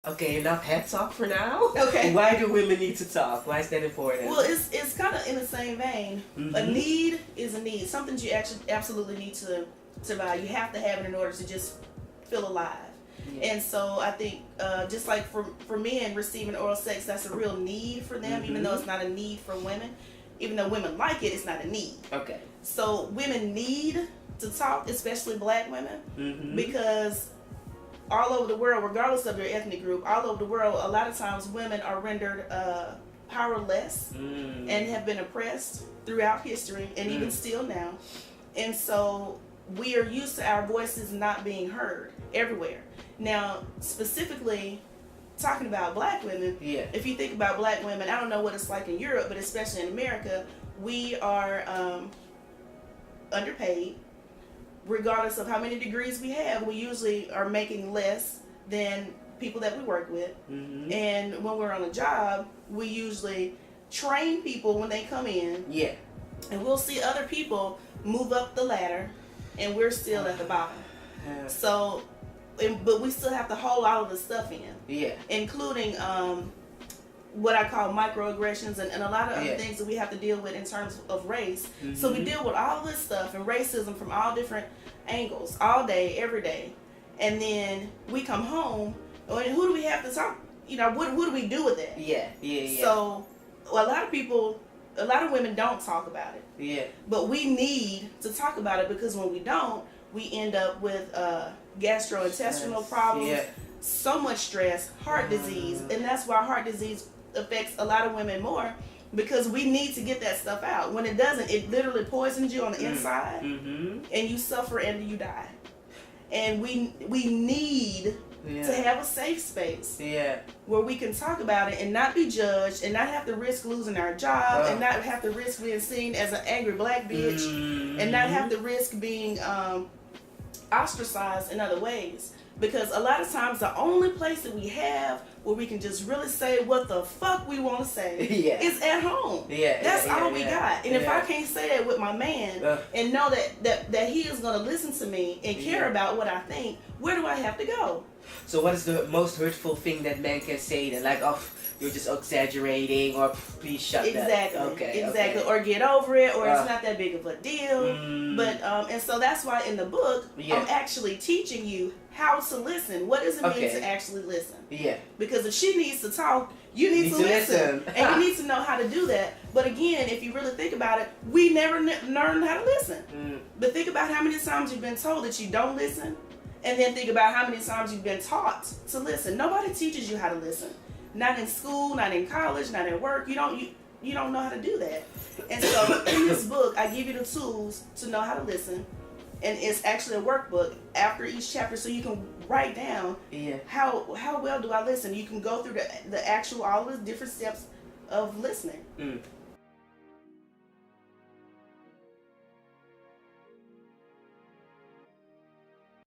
Okay, enough head talk for now. Okay. Why do women need to talk? Why is that important? Well, it's kind of in the same vein. A need is a need. Something you actually absolutely need to survive. You have to have it in order to just feel alive. Yeah. And so I think just like for men, receiving oral sex, that's a real need for them, even though it's not a need for women. Even though women like it, it's not a need. Okay. So women need to talk, especially black women, because all over the world, regardless of your ethnic group, all over the world, a lot of times women are rendered powerless and have been oppressed throughout history and even still now. And so we are used to our voices not being heard everywhere. Now, specifically talking about black women, if you think about black women, I don't know what it's like in Europe, but especially in America, we are underpaid. Regardless of how many degrees we have, we usually are making less than people that we work with. And when we're on a job, we usually train people when they come in. Yeah. And we'll see other people move up the ladder, and we're still at the bottom. So, but we still have to hold all of the stuff in. Yeah. Including what I call microaggressions and a lot of other things that we have to deal with in terms of race. So we deal with all this stuff and racism from all different angles, all day, every day. And then we come home, and who do we have to talk? What do we do with that? Yeah. So a lot of women don't talk about it. Yeah. But we need to talk about it, because when we don't, we end up with gastrointestinal problems, so much stress, heart disease, and that's why heart disease affects a lot of women more, because we need to get that stuff out. When it doesn't, it literally poisons you on the inside, and you suffer and you die. And we need to have a safe space where we can talk about it and not be judged, and not have to risk losing our job, and not have to risk being seen as an angry black bitch, and not have to risk being ostracized in other ways. Because a lot of times the only place that we have where we can just really say what the fuck we want to say is at home. That's all we got. And if I can't say that with my man and know that he is going to listen to me and care about what I think, where do I have to go? So what is the most hurtful thing that men can say then? Like, oh, you're just exaggerating, or please shut up. Exactly. Or get over it, or it's not that big of a deal. But and so that's why in the book I'm actually teaching you how to listen. What does it mean to actually listen? Yeah. Because if she needs to talk, you need to listen. And you need to know how to do that. But again, if you really think about it, we never learned how to listen. But think about how many times you've been told that you don't listen, and then think about how many times you've been taught to listen. Nobody teaches you how to listen. Not in school, not in college, not at work. You don't know how to do that. And so in this book, I give you the tools to know how to listen. And it's actually a workbook after each chapter, so you can write down how well do I listen. You can go through the actual all of the different steps of listening.